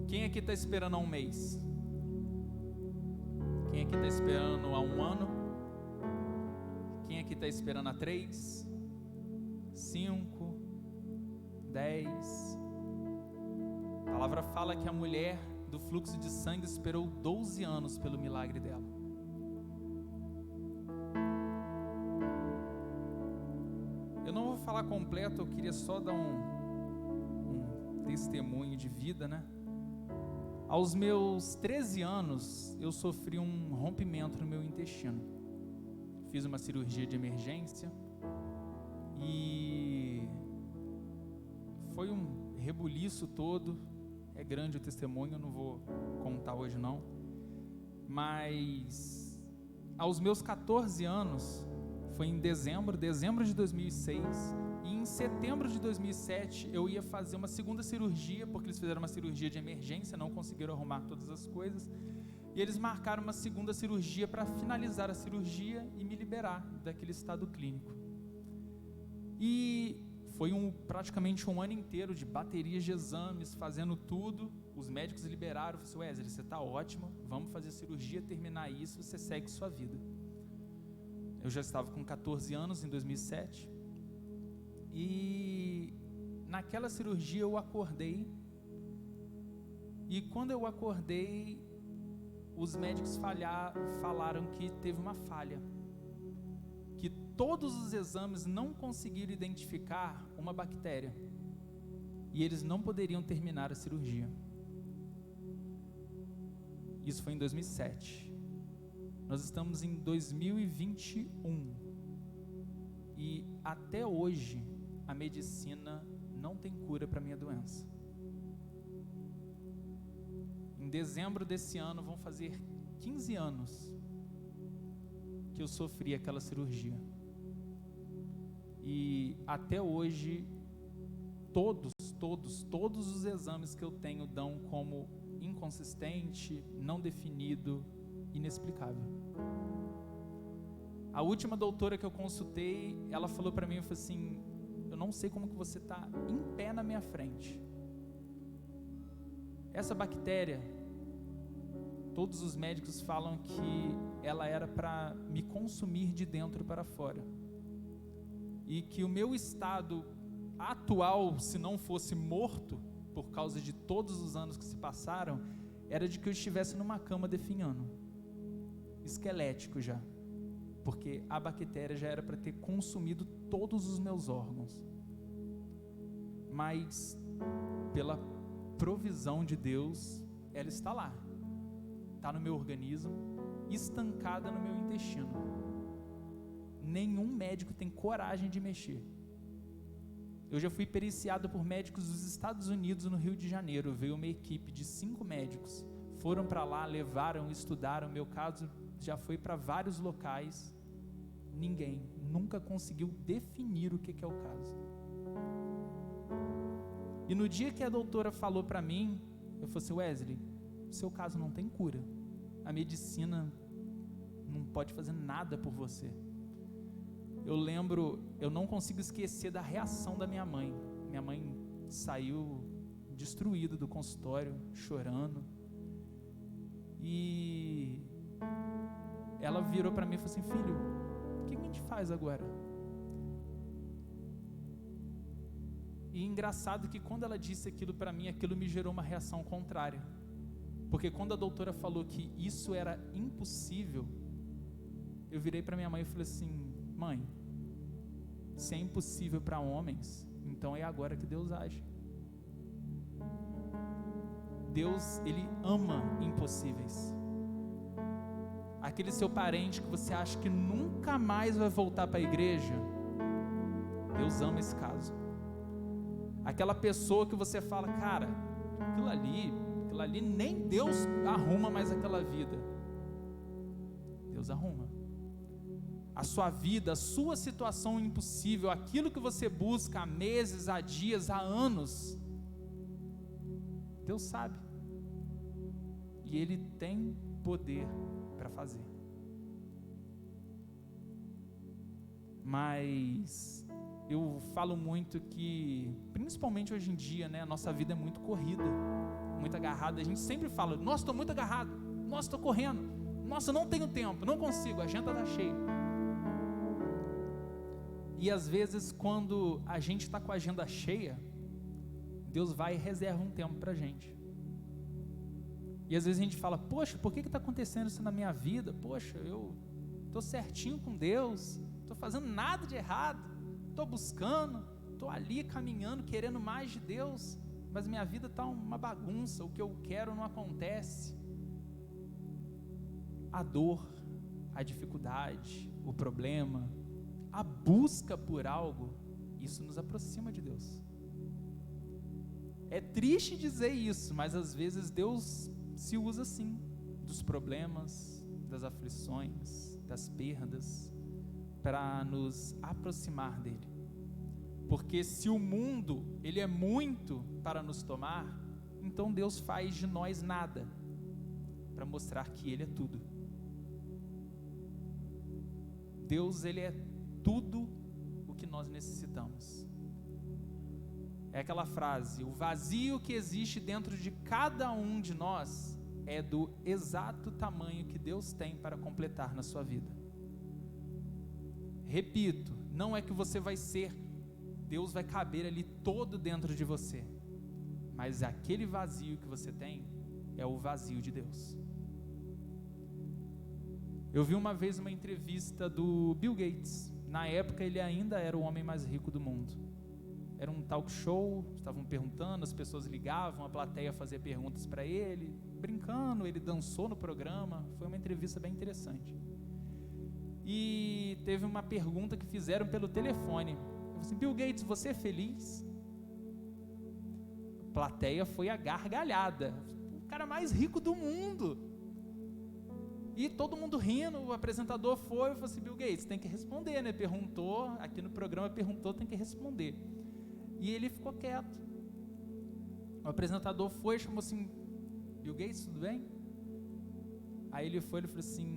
[SPEAKER 3] Quem aqui está esperando há um mês? Quem aqui está esperando há um ano? Quem aqui está esperando há 3, 5, 10? A palavra fala que a mulher do fluxo de sangue esperou 12 anos pelo milagre dela. Eu não vou falar completo, eu queria só dar um testemunho de vida, né? Aos meus 13 anos, eu sofri um rompimento no meu intestino. Fiz uma cirurgia de emergência e foi um rebuliço todo. É grande o testemunho, eu não vou contar hoje não. Mas aos meus 14 anos, foi em dezembro de 2006, e em setembro de 2007 eu ia fazer uma segunda cirurgia, porque eles fizeram uma cirurgia de emergência, não conseguiram arrumar todas as coisas, e eles marcaram uma segunda cirurgia para finalizar a cirurgia e me liberar daquele estado clínico. E foi praticamente um ano inteiro de baterias de exames, fazendo tudo. Os médicos liberaram, eu falei: Wesley, você está ótimo, vamos fazer a cirurgia, terminar isso, você segue sua vida. Eu já estava com 14 anos em 2007, e naquela cirurgia eu acordei, e quando eu acordei, os médicos falaram que teve uma falha, que todos os exames não conseguiram identificar uma bactéria, e eles não poderiam terminar a cirurgia. Isso foi em 2007. Nós estamos em 2021 e até hoje a medicina não tem cura para a minha doença. Em dezembro desse ano vão fazer 15 anos que eu sofri aquela cirurgia. E até hoje todos os exames que eu tenho dão como inconsistente, não definido, inexplicável. A última doutora que eu consultei, ela falou para mim, eu falei assim: eu não sei como que você está em pé na minha frente. Essa bactéria, todos os médicos falam que ela era para me consumir de dentro para fora, e que o meu estado atual, se não fosse morto por causa de todos os anos que se passaram, era de que eu estivesse numa cama definhando, esquelético já, porque a bactéria já era para ter consumido todos os meus órgãos. Mas pela provisão de Deus, ela está lá, está no meu organismo, estancada no meu intestino. Nenhum médico tem coragem de mexer. Eu já fui periciado por médicos dos Estados Unidos, no Rio de Janeiro. Veio uma equipe de 5 médicos, foram para lá, levaram, estudaram. Meu caso já foi para vários locais. Ninguém nunca conseguiu definir o que é o caso. E no dia que a doutora falou para mim, eu falei assim, Wesley, seu caso não tem cura. A medicina não pode fazer nada por você. Eu lembro, eu não consigo esquecer da reação da minha mãe. Minha mãe saiu destruída do consultório, chorando. E ela virou para mim e falou assim, filho, o que a gente faz agora? E engraçado que quando ela disse aquilo para mim, aquilo me gerou uma reação contrária. Porque quando a doutora falou que isso era impossível, eu virei para minha mãe e falei assim, mãe, se é impossível para homens, então é agora que Deus age. Deus, Ele ama impossíveis. Aquele seu parente que você acha que nunca mais vai voltar para a igreja, Deus ama esse caso. Aquela pessoa que você fala, cara, aquilo ali nem Deus arruma mais aquela vida. Deus arruma. A sua vida, a sua situação impossível, aquilo que você busca há meses, há dias, há anos, Deus sabe. E Ele tem poder para fazer. Mas eu falo muito que, principalmente hoje em dia, né, a nossa vida é muito corrida, muito agarrada. A gente sempre fala, nossa, estou muito agarrado, nossa, estou correndo, nossa, não tenho tempo, não consigo, a agenda está cheia. E às vezes, quando a gente está com a agenda cheia, Deus vai e reserva um tempo para a gente. E às vezes a gente fala, poxa, por que está acontecendo isso na minha vida? Poxa, eu estou certinho com Deus, estou fazendo nada de errado, estou buscando, estou ali caminhando, querendo mais de Deus, mas minha vida está uma bagunça, o que eu quero não acontece. A dor, a dificuldade, o problema, a busca por algo, isso nos aproxima de Deus. É triste dizer isso, mas às vezes Deus se usa assim, dos problemas, das aflições, das perdas, para nos aproximar dele. Porque se o mundo, ele é muito para nos tomar, então Deus faz de nós nada, para mostrar que ele é tudo. Deus, ele é tudo o que nós necessitamos. É aquela frase, o vazio que existe dentro de cada um de nós é do exato tamanho que Deus tem para completar na sua vida. Repito, não é que você vai ser, Deus vai caber ali todo dentro de você, mas aquele vazio que você tem é o vazio de Deus. Eu vi uma vez uma entrevista do Bill Gates. Na época ele ainda era o homem mais rico do mundo. Era um talk show, estavam perguntando, as pessoas ligavam, a plateia fazia perguntas para ele, brincando, ele dançou no programa, foi uma entrevista bem interessante. E teve uma pergunta que fizeram pelo telefone. Eu falei assim, Bill Gates, você é feliz? A plateia foi a gargalhada. O cara mais rico do mundo. E todo mundo rindo, o apresentador foi e falou assim, Bill Gates, tem que responder, né? Perguntou, aqui no programa perguntou, tem que responder. E ele ficou quieto. O apresentador foi e chamou assim, Bill Gates, tudo bem? Aí ele falou assim,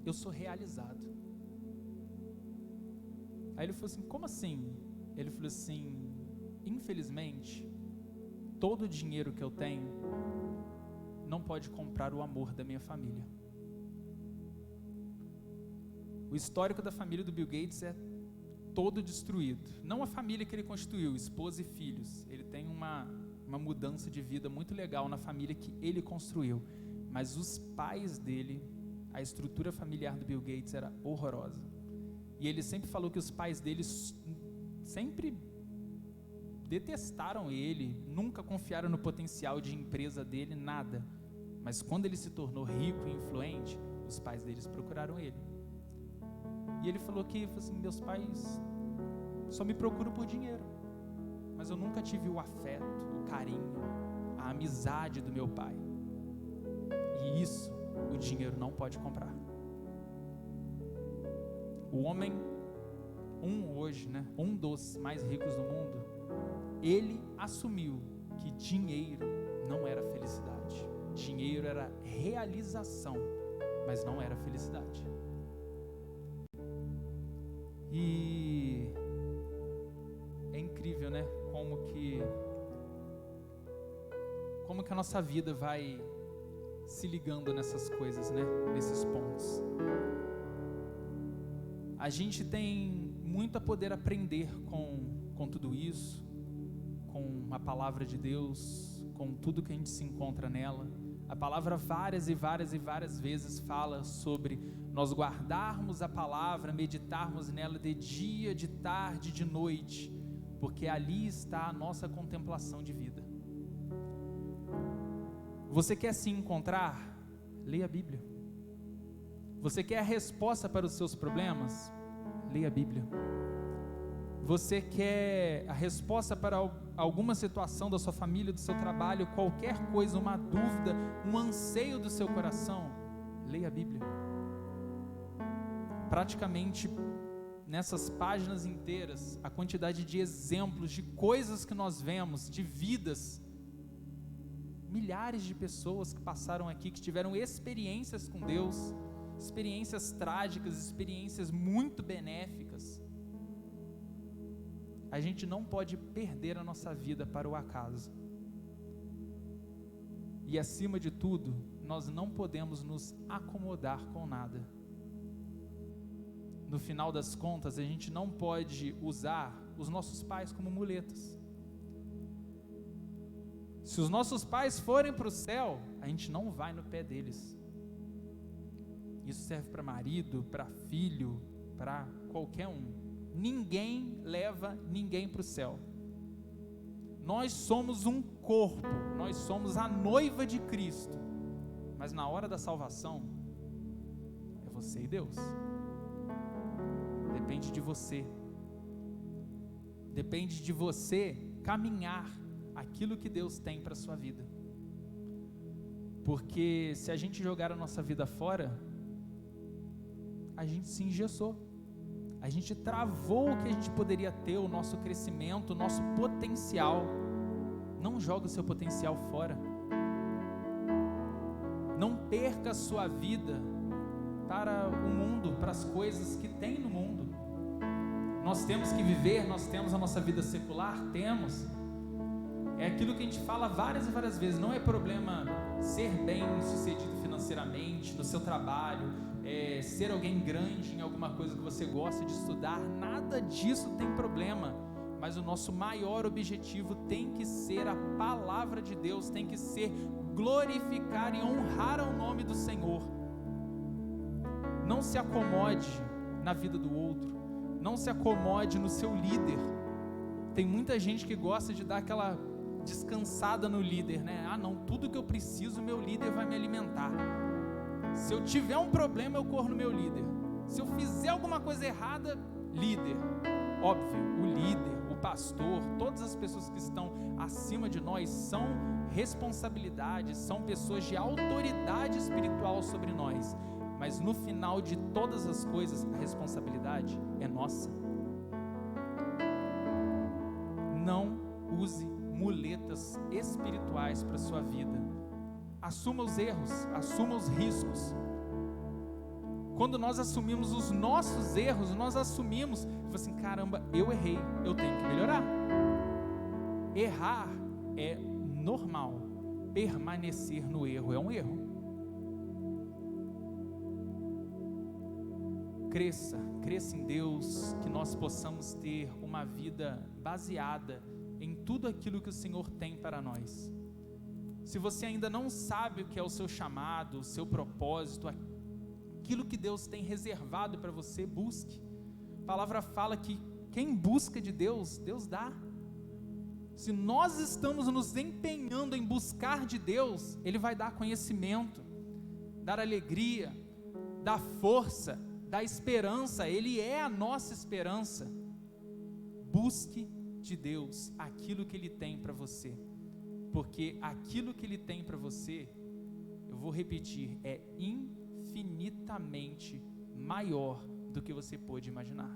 [SPEAKER 3] eu sou realizado. Aí ele falou assim, como assim? Ele falou assim, infelizmente, todo o dinheiro que eu tenho não pode comprar o amor da minha família. O histórico da família do Bill Gates é todo destruído. Não a família que ele constituiu, esposa e filhos. Ele tem uma mudança de vida muito legal na família que ele construiu. Mas os pais dele, a estrutura familiar do Bill Gates era horrorosa. E ele sempre falou que os pais dele sempre detestaram ele, nunca confiaram no potencial de empresa dele, nada. Mas quando ele se tornou rico e influente, os pais deles procuraram ele. E ele falou assim, meus pais só me procuram por dinheiro, mas eu nunca tive o afeto, o carinho, a amizade do meu pai. E isso o dinheiro não pode comprar. O homem, hoje, né, um dos mais ricos do mundo, ele assumiu que dinheiro não era felicidade. Dinheiro era realização, mas não era felicidade. E é incrível, né? Como que a nossa vida vai se ligando nessas coisas, né? Nesses pontos. A gente tem muito a poder aprender com tudo isso, com a palavra de Deus, com tudo que a gente se encontra nela. A palavra várias e várias vezes fala sobre nós guardarmos a palavra, meditarmos nela de dia, de tarde, de noite, porque ali está a nossa contemplação de vida. Você quer se encontrar? Leia a Bíblia. Você quer a resposta para os seus problemas? Leia a Bíblia. Você quer a resposta para alguma situação da sua família, do seu trabalho, qualquer coisa, uma dúvida, um anseio do seu coração? Leia a Bíblia. Praticamente nessas páginas inteiras, a quantidade de exemplos, de coisas que nós vemos, de vidas, milhares de pessoas que passaram aqui, que tiveram experiências com Deus, experiências trágicas, experiências muito benéficas. A gente não pode perder a nossa vida para o acaso. E acima de tudo, nós não podemos nos acomodar com nada. No final das contas, a gente não pode usar os nossos pais como muletas. Se os nossos pais forem para o céu, a gente não vai no pé deles. Isso serve para marido, para filho, para qualquer um. Ninguém leva ninguém para o céu. Nós somos um corpo, nós somos a noiva de Cristo. Mas na hora da salvação, é você e Deus. Depende de você. Depende de você caminhar aquilo que Deus tem para a sua vida. Porque se a gente jogar a nossa vida fora, a gente se engessou. A gente travou o que a gente poderia ter, o nosso crescimento, o nosso potencial. Não joga o seu potencial fora. Não perca a sua vida para o mundo, para as coisas que tem no mundo. Nós temos que viver, nós temos a nossa vida secular, temos. É aquilo que a gente fala várias e várias vezes. Não é problema ser bem sucedido financeiramente, no seu trabalho, ser alguém grande em alguma coisa que você gosta de estudar. Nada disso tem problema. Mas o nosso maior objetivo tem que ser a palavra de Deus, tem que ser glorificar e honrar ao nome do Senhor. Não se acomode na vida do outro, não se acomode no seu líder. Tem muita gente que gosta de dar aquela descansada no líder, né? Ah não, tudo que eu preciso, meu líder vai me alimentar. Se eu tiver um problema, eu corro no meu líder. Se eu fizer alguma coisa errada, líder. Óbvio, o líder, o pastor, todas as pessoas que estão acima de nós são responsabilidades, são pessoas de autoridade espiritual sobre nós. Mas no final de todas as coisas, a responsabilidade é nossa. Não use muletas espirituais para a sua vida. Assuma os erros, assuma os riscos. Quando nós assumimos os nossos erros, nós assumimos, assim, caramba, eu errei, eu tenho que melhorar. Errar é normal, permanecer no erro é um erro. Cresça em Deus, que nós possamos ter uma vida baseada em tudo aquilo que o Senhor tem para nós. Se você ainda não sabe o que é o seu chamado, o seu propósito, aquilo que Deus tem reservado para você, busque. A palavra fala que quem busca de Deus, Deus dá. Se nós estamos nos empenhando em buscar de Deus, Ele vai dar conhecimento, dar alegria, dar força, dar esperança. Ele é a nossa esperança. Busque de Deus aquilo que Ele tem para você, porque aquilo que Ele tem para você, eu vou repetir, é infinitamente maior do que você pode imaginar.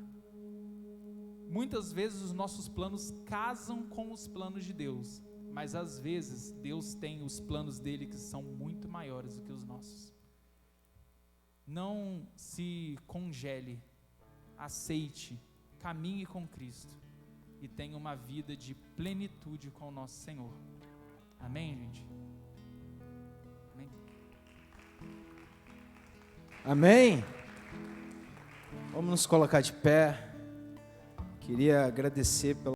[SPEAKER 3] Muitas vezes os nossos planos casam com os planos de Deus, mas às vezes Deus tem os planos dele que são muito maiores do que os nossos. Não se congele, aceite, caminhe com Cristo e tenha uma vida de plenitude com o nosso Senhor. Amém, gente? Amém?
[SPEAKER 1] Amém? Vamos nos colocar de pé. Queria agradecer pela